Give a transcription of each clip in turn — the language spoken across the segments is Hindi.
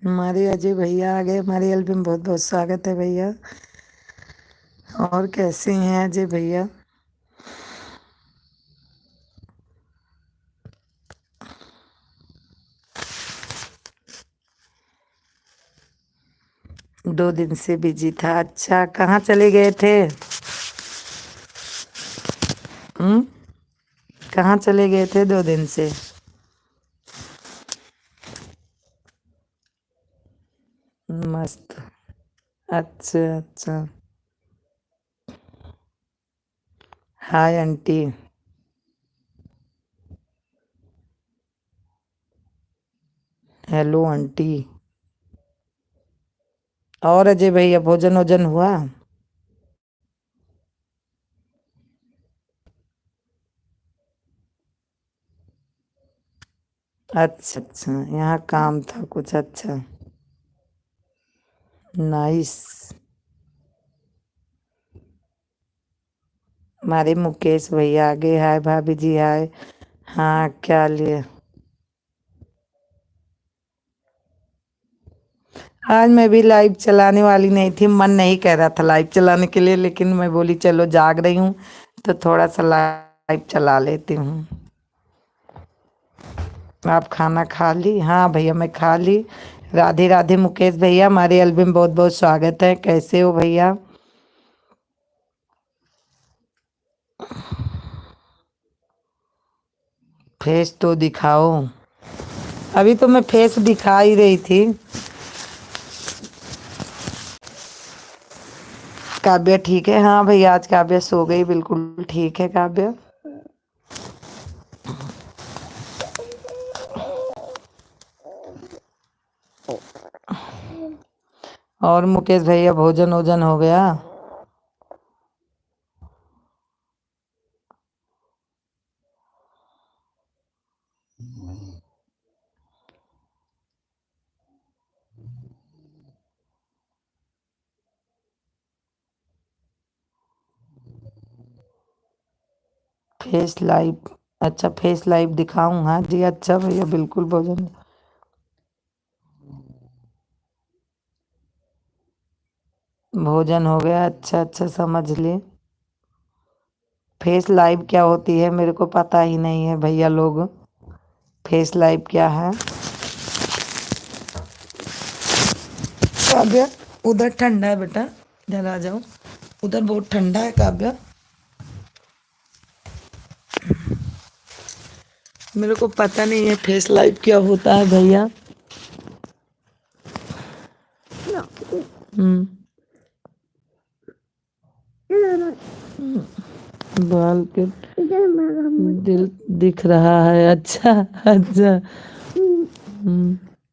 हमारे अजय भैया आ गए हमारे एल्बम में। बहुत बहुत स्वागत है भैया। और कैसे हैं अजय भैया? 2 दिन से बिजी था। अच्छा, कहाँ चले गए थे? हम्म। कहाँ चले गए थे 2 दिन से? मस्त। अच्छा अच्छा। Hi aunty. Hello aunty. और अजय भैया, भोजन वोजन हुआ? अच्छा अच्छा, यहाँ काम था कुछ। अच्छा। नाइस। हमारे मुकेश भैया आगे। हाय भाभी जी, हाय। हाँ, क्या लिए? आज मैं भी लाइव चलाने वाली नहीं थी, मन नहीं कर रहा था लाइव चलाने के लिए, लेकिन मैं बोली चलो जाग रही हूँ तो थोड़ा सा लाइव चला लेती हूँ। आप खाना खा ली? हाँ भैया, मैं खा ली। राधे राधे मुकेश भैया, हमारे एल्बम में बहुत बहुत स्वागत है। कैसे हो भैया? फेस तो दिखाओ। अभी तो मैं फेस दिखा ही रही थी। काव्या ठीक है? हाँ भैया, आज काव्या सो गई, बिल्कुल ठीक है काव्या। और मुकेश भैया, भोजन वोजन हो गया? Face live? अच्छा, फेस लाइव दिखाऊं? हाँ जी, अच्छा भैया, बिल्कुल। भोजन भोजन हो गया। अच्छा अच्छा, समझ ले। फेस लाइव क्या होती है मेरे को पता ही नहीं है भैया लोग। फेस लाइव क्या है? काव्या, उधर ठंडा है बेटा, इधर आ जाओ। उधर बहुत ठंडा है काव्या। मेरे को पता नहीं है फेस लाइव क्या होता है भैया। हम्म। बाल के दिल दिख रहा है? अच्छा अच्छा।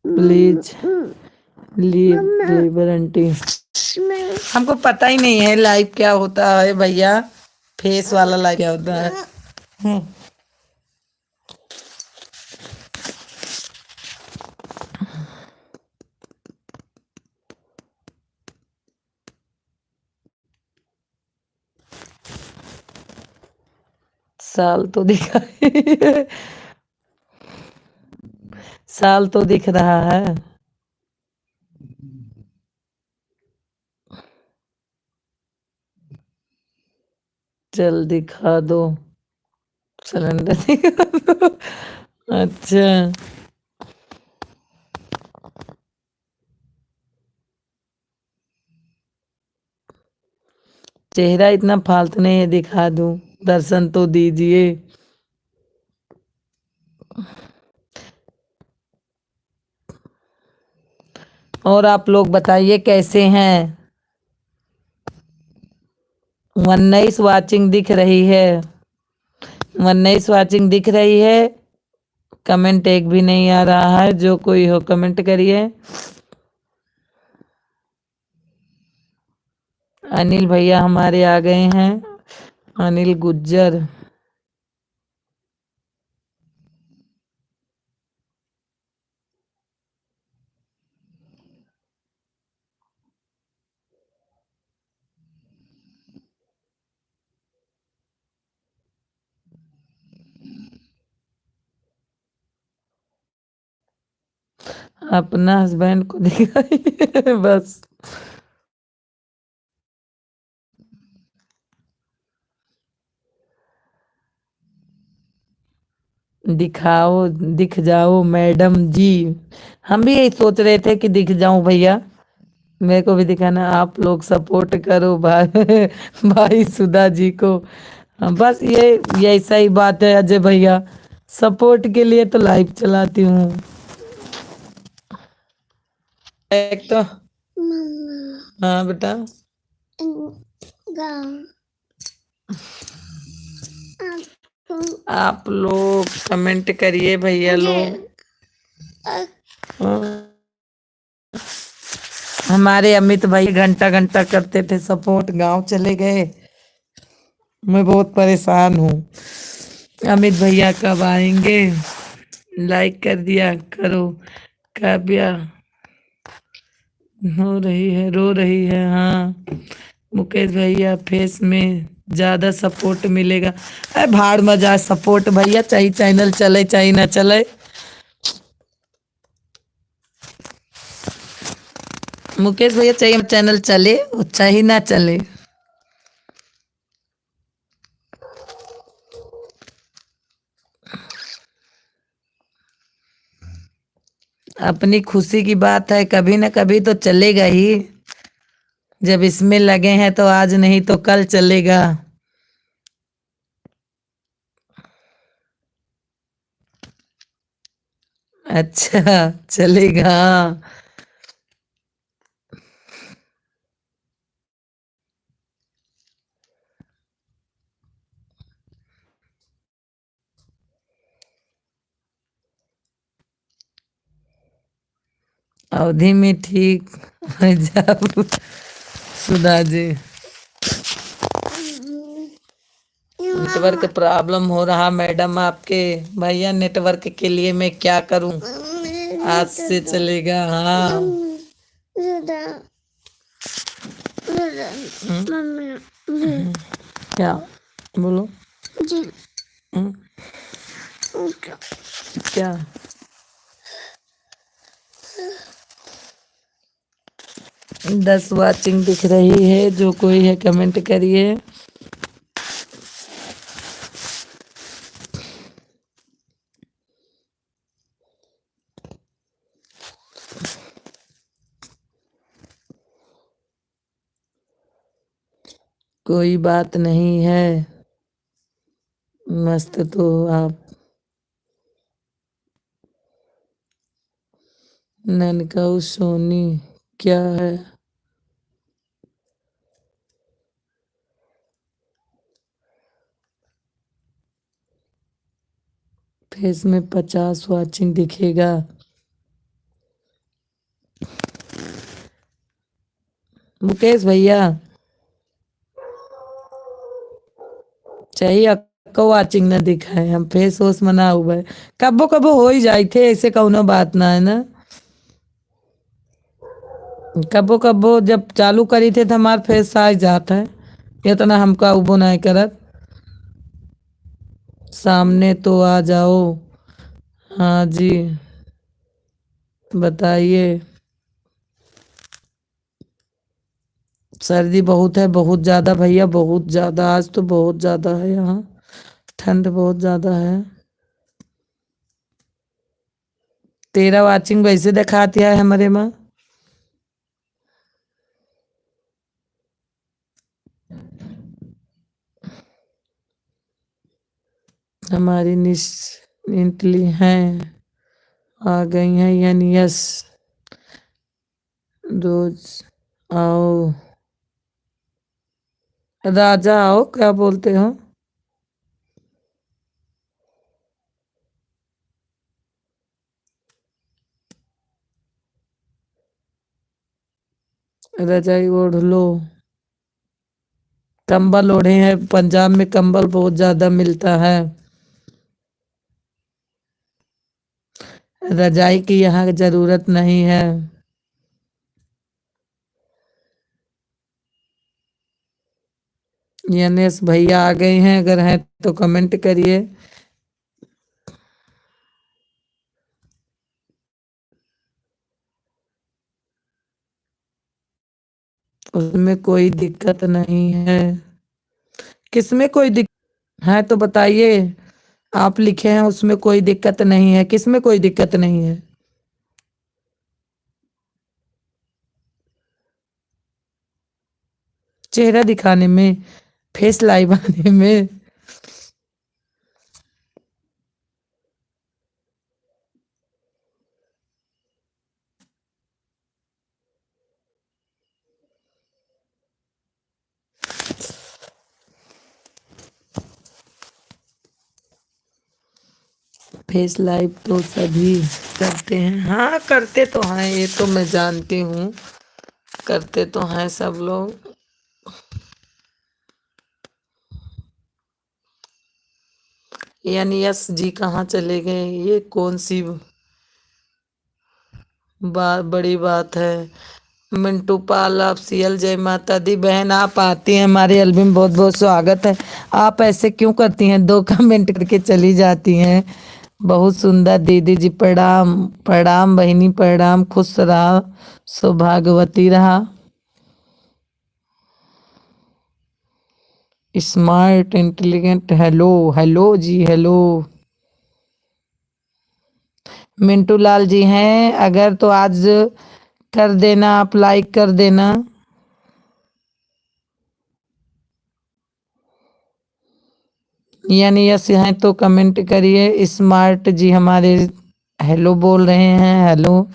Please leave labour aunty. हमको पता ही नहीं है लाइव क्या होता है भैया। फेस वाला लाइव क्या होता है? हम्म। साल तो दिखाई साल तो दिख रहा है। चल दिखा दो। सिलेंडर दिखा दो। अच्छा। चेहरा इतना फालतू नहीं है, दिखा दूं? दर्शन तो दीजिए। और आप लोग बताइए कैसे हैं? 19 वाचिंग दिख रही है? 19 वाचिंग दिख रही है? कमेंट एक भी नहीं आ रहा है। जो कोई हो कमेंट करिए। अनिल भैया हमारे आ गए हैं। अनिल गुज्जर। अपना हस्बैंड को दिखाइए बस। दिखाओ, दिख जाओ मैडम जी। हम भी यही सोच रहे थे कि दिख जाऊं भैया, मेरे को भी दिखाना। आप लोग सपोर्ट करो भाई भाई सुधा जी को। बस ये ऐसा ही बात है अजय भैया, सपोर्ट के लिए तो लाइव चलाती हूँ। एक तो हाँ बेटा, आप लोग कमेंट करिए भैया लोग। हाँ, हमारे अमित भाई घंटा घंटा करते थे सपोर्ट, गांव चले गए। मैं बहुत परेशान हूँ। अमित भैया कब आएंगे? लाइक कर दिया करो। काव्या हो रही है, रो रही है। हाँ मुकेश भैया फेस में ज्यादा सपोर्ट मिलेगा। अरे भाड़ में जा सपोर्ट भैया, चाहे चैनल चले चाहे ना चले। मुकेश भैया चाहिए चैनल चले चाहे ना चले। अपनी खुशी की बात है, कभी ना कभी तो चलेगा ही। जब इसमें लगे हैं तो आज नहीं तो कल चलेगा। अच्छा चलेगा हाँ। अवधि में ठीक हो जाओ सुधा जी। नेटवर्क प्रॉब्लम हो रहा मैडम आपके। भैया नेटवर्क के लिए मैं क्या करूं? आज से चलेगा हाँ। क्या बोलो जी। क्या 10 वाचिंग दिख रही है, जो कोई है कमेंट करिए। कोई बात नहीं है, मस्त तो आप। ननकाऊ सोनी क्या है? फेस में 50 वाचिंग दिखेगा। मुकेश भैया चाहिए को वाचिंग न दिखाए, हम फेस वोस मना हुआ है। कबो कबो हो ही जाए थे, ऐसे कौनो बात ना है ना। कबो कबो जब चालू करी थे तो हमार फेस आ जाता है, इतना हमका उबो नहीं करत। सामने तो आ जाओ। हाँ जी बताइए। सर्दी बहुत है, बहुत ज्यादा भैया, बहुत ज्यादा। आज तो बहुत ज्यादा है यहाँ, ठंड बहुत ज्यादा है। तेरा वाचिंग वैसे दिखाती है हमारे माँ। हमारी निचली हैं आ गई हैं यानी यस। रोज आओ राजा आओ, क्या बोलते हो? रजाई ओढ़ लो, कंबल ओढ़े हैं। पंजाब में कंबल बहुत ज्यादा मिलता है। रजाई की यहाँ जरूरत नहीं है। यनेस भैया आ गए हैं, अगर हैं तो कमेंट करिए। उसमें कोई दिक्कत नहीं है। किसमें कोई दिक्कत है तो बताइए। आप लिखे हैं उसमें कोई दिक्कत नहीं है, किसमें कोई दिक्कत नहीं है? चेहरा दिखाने में, फेस लाइव आने में। फेस लाइव तो सभी करते हैं, हाँ करते तो हैं, ये तो मैं जानती हूँ, करते तो हैं सब लोग। यानी यस जी कहाँ चले गए, ये कौन सी बड़ी बात है। मिंटू पाल आप सीएल, जय माता दी बहन, आप आती हैं हमारे एल्बम, बहुत बहुत स्वागत है। आप ऐसे क्यों करती हैं, दो कमेंट करके चली जाती हैं। बहुत सुंदर दीदी जी, प्रणाम प्रणाम बहिनी प्रणाम, खुश रहा, सौभाग्यवती रहा। स्मार्ट इंटेलिजेंट, हेलो हेलो जी हेलो। मिंटू लाल जी हैं अगर तो आज कर देना, आप लाइक कर देना। यानी यस हैं तो कमेंट करिए। स्मार्ट जी हमारे हेलो बोल रहे हैं, हेलो।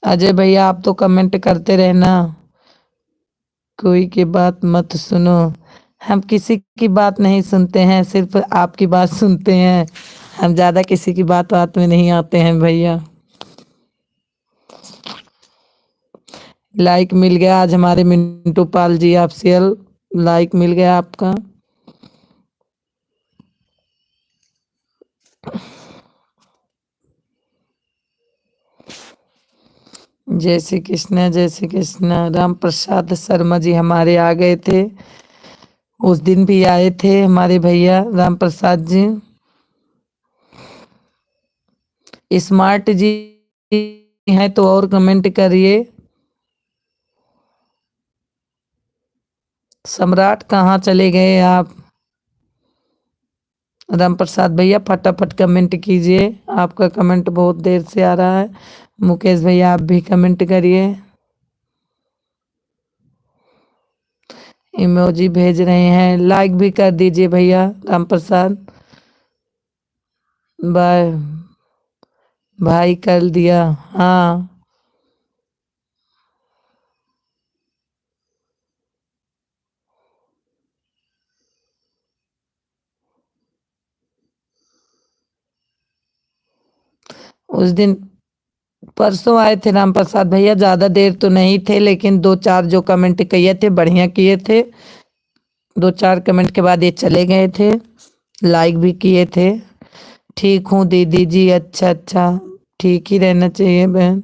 अजय भैया आप तो कमेंट करते रहना। कोई की बात मत सुनो, हम किसी की बात नहीं सुनते हैं, सिर्फ आपकी बात सुनते हैं। हम ज्यादा किसी की बात में नहीं आते हैं भैया। लाइक मिल गया आज हमारे मिंटू पाल जी, ऑफिशियल लाइक मिल गया आपका। जय श्री कृष्ण जय श्री कृष्ण। राम प्रसाद शर्मा जी हमारे आ गए थे, उस दिन भी आए थे हमारे भैया राम प्रसाद जी। स्मार्ट जी हैं तो और कमेंट करिए। सम्राट कहाँ चले गए आप? राम प्रसाद भैया फटाफट कमेंट कीजिए, आपका कमेंट बहुत देर से आ रहा है। मुकेश भैया आप भी कमेंट करिए। इमोजी भेज रहे हैं, लाइक भी कर दीजिए भैया राम प्रसाद। बाय भाई, कर दिया हाँ। उस दिन परसों आए थे राम प्रसाद भैया, ज्यादा देर तो नहीं थे, लेकिन दो चार जो कमेंट किए थे बढ़िया किए थे। दो चार कमेंट के बाद ये चले गए थे, लाइक भी किए थे। ठीक हूँ दीदी जी, अच्छा अच्छा, ठीक ही रहना चाहिए बहन।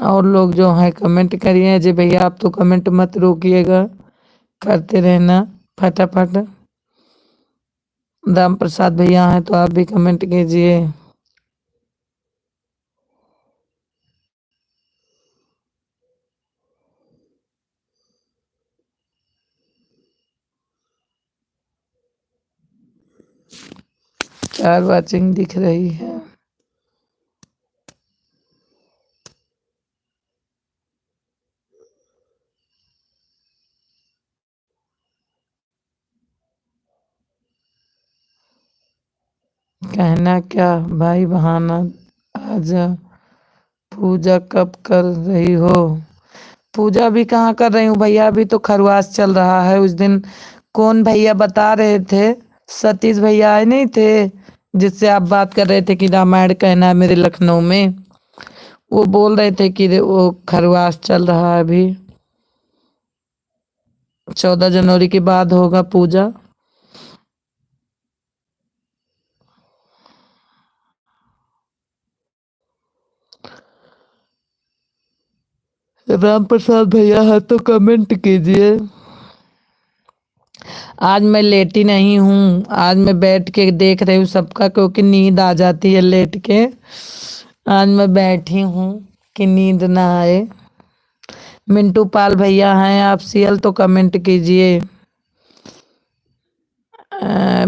और लोग जो हैं कमेंट करिए, अजय भैया आप तो कमेंट मत रोकिएगा, करते रहना फटाफट। राम प्रसाद भैया हैं तो आप भी कमेंट कीजिए। चार वाचिंग दिख रही है। कहना क्या भाई बहाना, आजा। पूजा कब कर रही हो? पूजा भी कहाँ कर रही हूँ भैया, अभी तो खरवास चल रहा है। उस दिन कौन भैया बता रहे थे, सतीश भैया आए नहीं थे, जिससे आप बात कर रहे थे कि रामायण कहना है मेरे लखनऊ में। वो बोल रहे थे कि वो खरवास चल रहा है अभी, 14 जनवरी के बाद होगा पूजा। राम प्रसाद भैया है तो कमेंट कीजिए। आज मैं लेटी नहीं हूँ, आज मैं बैठ के देख रही हूँ सबका, क्योंकि नींद आ जाती है लेट के। आज मैं बैठी हूँ कि नींद ना आए। मिंटू पाल भैया हैं आप सियल तो कमेंट कीजिए।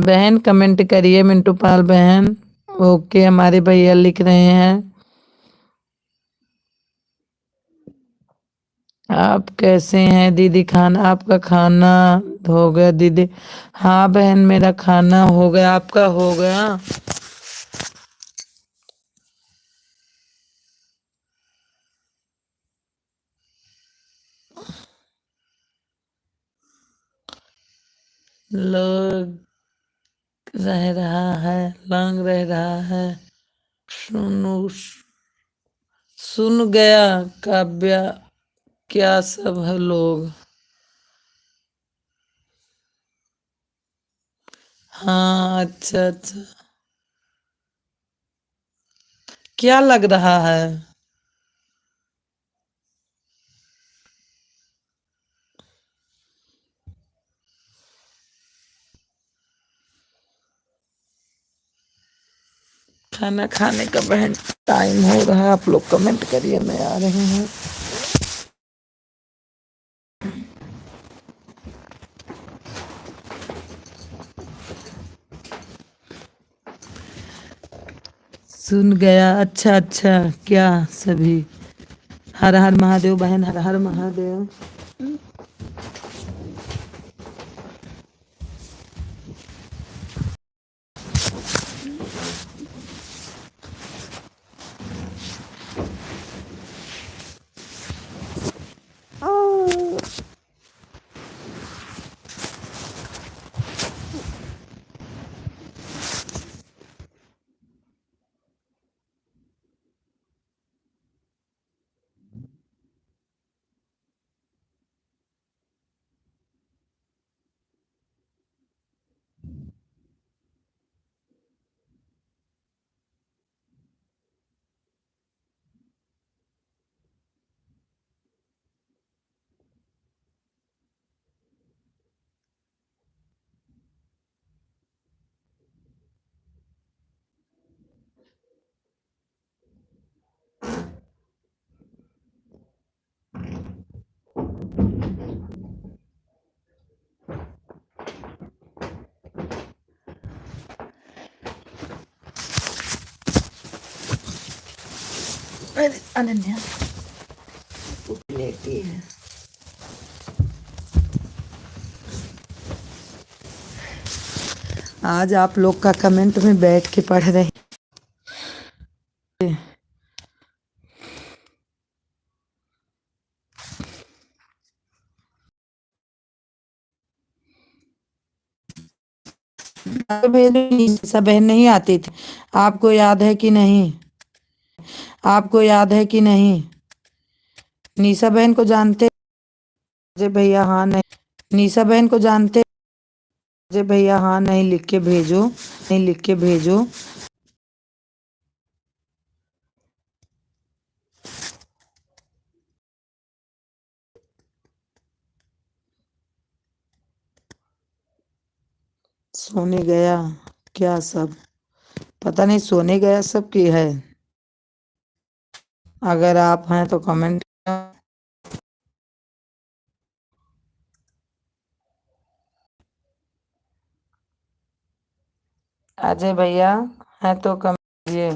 बहन कमेंट करिए मिंटू पाल बहन। ओके हमारे भैया लिख रहे हैं। आप कैसे हैं दीदी, खाना आपका खाना हो गया दीदी? हाँ बहन मेरा खाना हो गया, आपका हो गया? लोग रह रहा है, लंग रह रहा है। सुनो, सुन गया काव्या, क्या सब है लोग। हाँ अच्छा अच्छा। क्या लग रहा है? खाना खाने का बहन टाइम हो रहा है, आप लोग कमेंट करिए, मैं आ रही हूँ। सुन गया, अच्छा अच्छा। क्या सभी? हर हर महादेव बहन, हर हर महादेव। अरे अनन्या लेटी है। आज आप लोग का कमेंट में बैठ के पढ़ रही। निशा बहन नहीं आती थी, आपको याद है कि नहीं? आपको याद है कि नहीं? निशा बहन को जानते? अजय भैया हाँ नहीं। निशा बहन को जानते? अजय भैया हाँ नहीं लिख के भेजो, नहीं लिख के भेजो। सोने गया क्या सब? पता नहीं सोने गया सब की है। अगर आप हैं तो कमेंट। अजय भैया हैं तो कमेंट कीजिए।